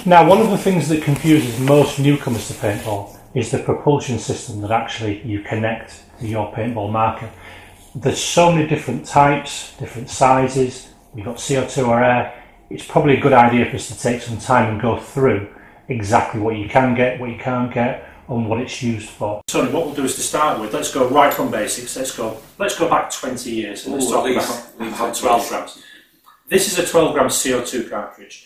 Now, one of the things that confuses most newcomers to paintball is the propulsion system that actually you connect to your paintball marker. There's so many different types, different sizes. You've got CO2 or air. It's probably a good idea for us to take some time and go through exactly what you can get, what you can't get, and what it's used for. Tony, what we'll do is to start with, let's go right from basics. Let's go back 20 years and let's talk about 12 grams. This is a 12 gram CO2 cartridge.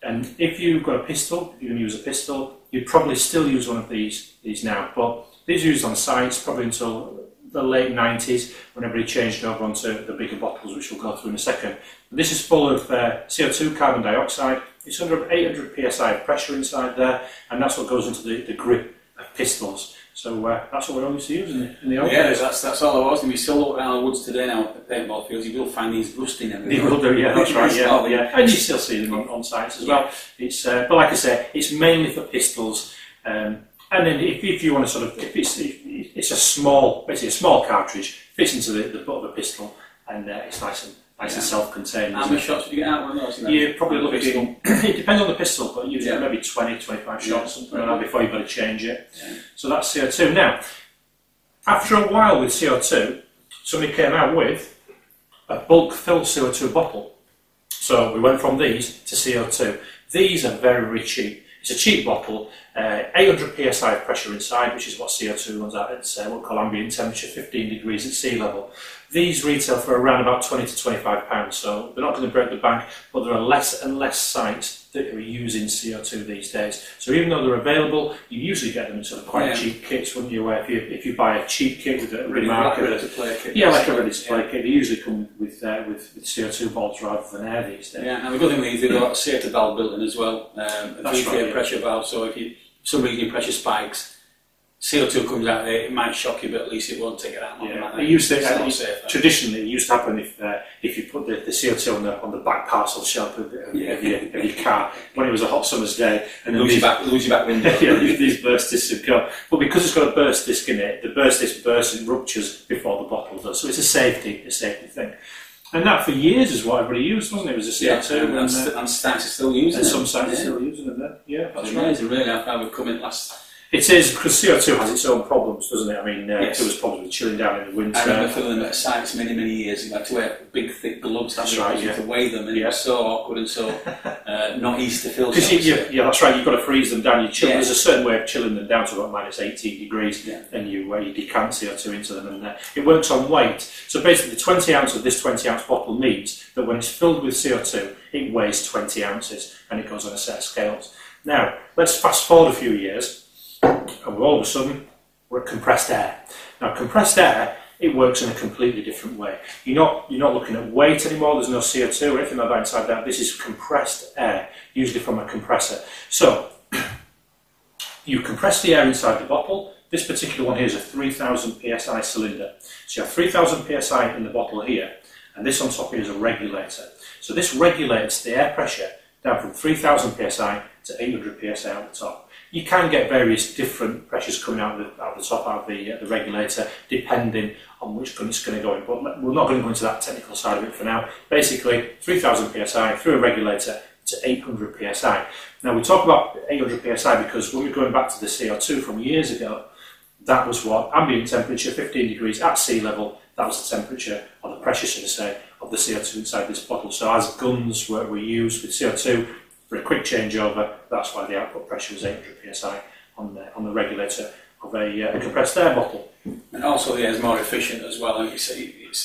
And if you've got a pistol, if you're going to use a pistol, you'd probably still use one of these now. But these are used on sites probably until the late 90s, when everybody changed over onto the bigger bottles, which we'll go through in a second. But this is full of CO2, carbon dioxide. It's under 800 psi of pressure inside there, and that's what goes into the grip of pistols. So that's what we're always using in the old days. That's all there was. And we still look around the woods today now at paintball fields. You will find these rusting everywhere. You will do, yeah, that's right. Yeah. And you still see them on sites as well. It's but like I say, it's mainly for pistols. And then if you want to sort of, if it's a small, basically a small cartridge, fits into the butt of a pistol, and it's nice and self-contained. How many shots would you get out of one of those? You're probably looking, it depends on the pistol, but usually maybe 20, 25 shots, something like that, before you've got to change it. Yeah. So that's CO2. Now, after a while with CO2, somebody came out with a bulk filled CO2 bottle. So we went from these to CO2. These are very, very cheap. It's a cheap bottle, 800 psi of pressure inside, which is what CO2 runs at. It's what we call ambient temperature, 15 degrees at sea level. These retail for around about 20 to 25 pounds, so they're not going to break the bank, but there are less and less sites that are using CO2 these days. So even though they're available, you usually get them in sort of quite cheap kits, wouldn't you? Where if you buy a cheap kit with a marker, like a ready-to-play kit. Yeah, like a ready-to-play kit. They usually come with CO2 bottles rather than air these days. Yeah, and the good thing is they've got a safety valve built in as well, a three-phase pressure valve. So if you, for some reason your pressure spikes, CO2 comes out there, it might shock you, but at least it won't take it out. Yeah, it used to, traditionally, it used to happen if you put the CO2 on the back parcel shelf of your car when it was a hot summer's day, and lose your back window. These burst discs have got. But because it's got a burst disc in it, the burst disc bursts and ruptures before the bottle does. So it's a safety thing. And that for years is what everybody used, wasn't it? It was a CO2, and sites are still using it. And some sites are still using it. Yeah, that's right. Amazing, really, how we've come in last. It is, because CO2 has its own problems, doesn't it? I mean, there was problems with chilling down in the winter. I remember filling them at sites many years. You had to wear big, thick gloves. That's right, to weigh them, and it was so awkward and so not easy to fill. Yeah, that's right. You've got to freeze them down. There's a certain way of chilling them down to about minus 18 degrees, and you decant CO2 into them, and it works on weight. So basically, the 20 ounce of this 20 ounce bottle means that when it's filled with CO2, it weighs 20 ounces, and it goes on a set of scales. Now, let's fast forward a few years. And all of a sudden, we're at compressed air. Now, compressed air, it works in a completely different way. You're not looking at weight anymore. There's no CO2 or anything like that inside that. This is compressed air, usually from a compressor. So, you compress the air inside the bottle. This particular one here is a 3000 psi cylinder. So you have 3000 psi in the bottle here, and this on top here is a regulator. So this regulates the air pressure down from 3000 psi to 800 psi on the top. You can get various different pressures coming out of the top of the regulator, depending on which gun it's going to go in. But we're not going to go into that technical side of it for now. Basically, 3000 psi through a regulator to 800 psi. Now, we talk about 800 psi because when we're going back to the CO2 from years ago, that was what ambient temperature, 15 degrees at sea level. That was the temperature, or the pressure, should I say, of the CO2 inside this bottle. So as guns were used with CO2, for a quick changeover, that's why the output pressure was 800 psi on the regulator of a compressed air bottle. And also the air is more efficient as well, and it's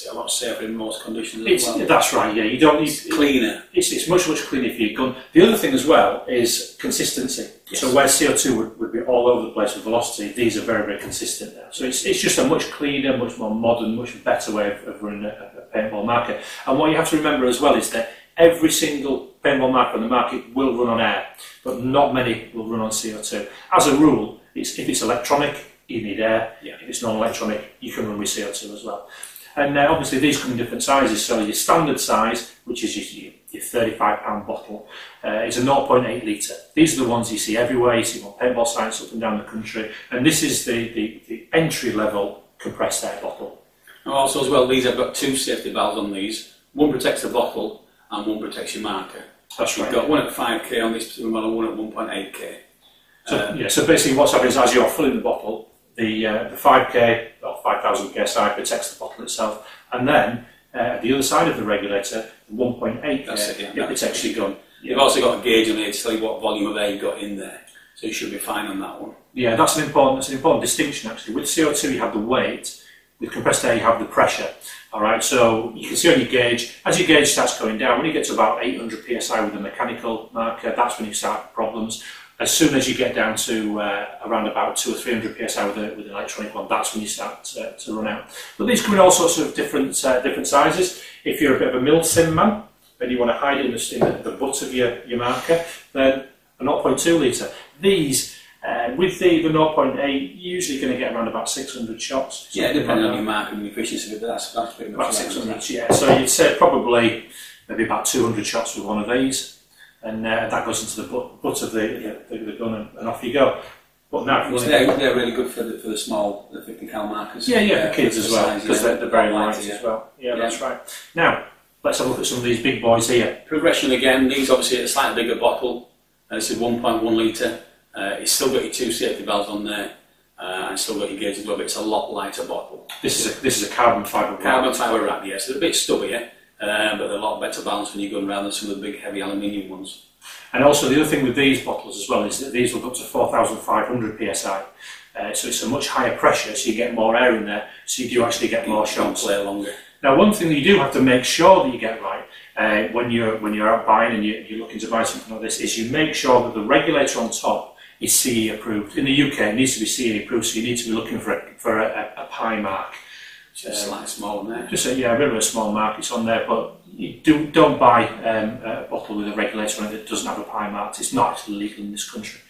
a lot safer in most conditions as well. That's right, yeah. You don't need... It's cleaner. It's much cleaner for your gun. The other thing as well is consistency. Yes. So where CO2 would be all over the place with velocity, these are very, very consistent now. So it's just a much cleaner, much more modern, much better way of running a paintball marker. And what you have to remember as well is that every single paintball marker on the market will run on air, but not many will run on CO2. As a rule, if it's electronic, you need air. Yeah. If it's non-electronic, you can run with CO2 as well. And obviously these come in different sizes. So your standard size, which is your 35-pound bottle, is a 0.8 litre. These are the ones you see everywhere. You see them on paintball sites up and down the country. And this is the entry-level compressed air bottle. And also as well, these have got two safety valves on these. One protects the bottle and one protects your marker. That's right. You've got one at 5k on this particular model, one at 1.8k. So basically what's happening is as you're filling the bottle, the 5k or 5,000 psi protects the bottle itself, and then the other side of the regulator, 1.8k, it protects your gun. You've also got a gauge on here to tell you what volume of air you've got in there, so you should be fine on that one. Yeah, that's an important distinction actually. With CO2 you have the weight, with compressed air you have the pressure. Alright, so you can see on your gauge, as your gauge starts going down, when you get to about 800 psi with a mechanical marker, that's when you start problems. As soon as you get down to around about 200 or 300 psi with an electronic one, that's when you start to run out. But these come in all sorts of different sizes. If you're a bit of a mil-sim man, and you want to hide it in the butt of your marker, then a 0.2 litre. These, with the 0.8, you're usually going to get around about 600 shots. Yeah, depending on your marker and your efficiency, but that's pretty much about 600, yeah. So you'd say probably maybe about 200 shots with one of these. And that goes into the butt of the gun, and off you go. But now, they're really good for the small, the 50 cal markers. Yeah, for kids as well, because they're very light as well. Yeah, that's right. Now, let's have a look at some of these big boys here. Progression again. These obviously are a slightly bigger bottle. This is 1.1 litre. It's still got your 2 safety valves on there, and still got your gauge as well. But it's a lot lighter bottle. This is a carbon fibre wrap. Carbon fibre wrap, yes. It's a bit stubbier. But they're a lot better balanced when you gun rather than some of the big heavy aluminium ones. And also the other thing with these bottles as well is that these will go up to 4,500 psi. So it's a much higher pressure, so you get more air in there, so you do actually get more shots. Play longer. Now, one thing that you do have to make sure that you get right when you're out buying and you're looking to buy something like this is you make sure that the regulator on top is CE approved. In the UK, it needs to be CE approved, so you need to be looking for a pi mark. Just slightly small on there. Just a bit of a small mark. It's on there, but you don't buy a bottle with a regulator on it that doesn't have a pi mark. It's not actually legal in this country.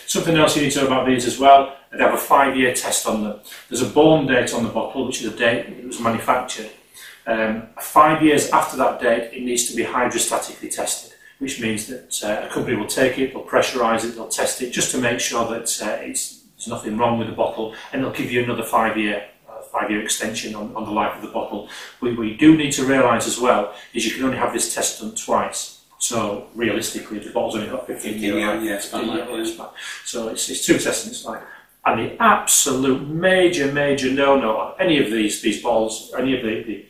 Something else you need to know about these as well, they have a 5-year test on them. There's a born date on the bottle, which is the date it was manufactured. 5 years after that date, it needs to be hydrostatically tested, which means that a company will take it, they'll pressurise it, they'll test it, just to make sure that there's nothing wrong with the bottle, and they'll give you another 5-year extension on the life of the bottle. What you do need to realise as well is you can only have this test done twice. So realistically, the bottle's only got 15 year span. So it's 2 tests in its life. And the absolute major no-no on any of these bottles, any of the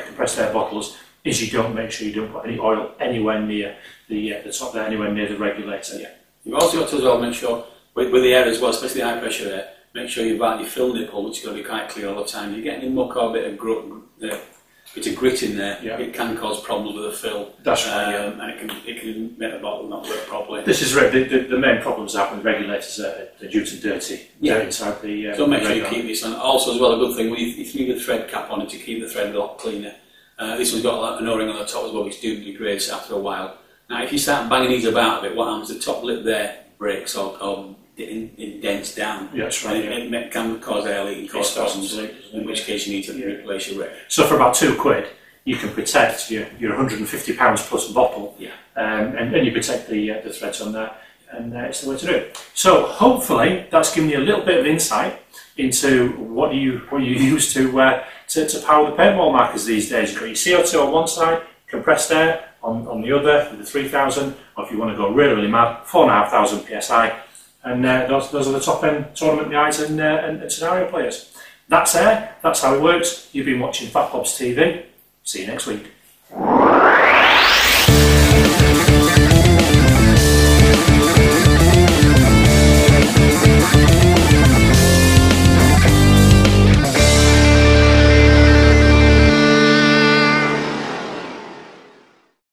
compressed air bottles, is you don't make sure you don't put any oil anywhere near the top there, anywhere near the regulator. Yeah. You've also got to as well make sure with the air as well, especially the high pressure air. Make sure you've got your fill nipple, which is going to be quite clear all the time. You're getting any muck or a bit of grit in there, it can cause problems with the fill. That's right, and it can make the bottle not work properly. This is right. The main problems happen with regulators are due to dirty inside the. So make sure you keep this on. Also, as well, a good thing if you leave a thread cap on it to keep the thread a lot cleaner. This one's got an O-ring on the top as well, which degrades after a while. Now, if you start banging these about a bit, what happens? The top lip there breaks or it dents down. Yeah, that's right. It can cause air leak and cause problems, in which case you need to replace your rig. So for about £2, you can protect your £150 plus bottle, and you protect the threads on there, and it's the way to do it. So hopefully that's given you a little bit of insight into what you use to power the paintball markers these days. You've got your CO2 on one side, compressed air on the other with the 3,000, or if you want to go really mad, 4,500 psi. And those are the top end tournament guys and scenario players. That's Air, that's how it works. You've been watching Fat Bob's TV. See you next week.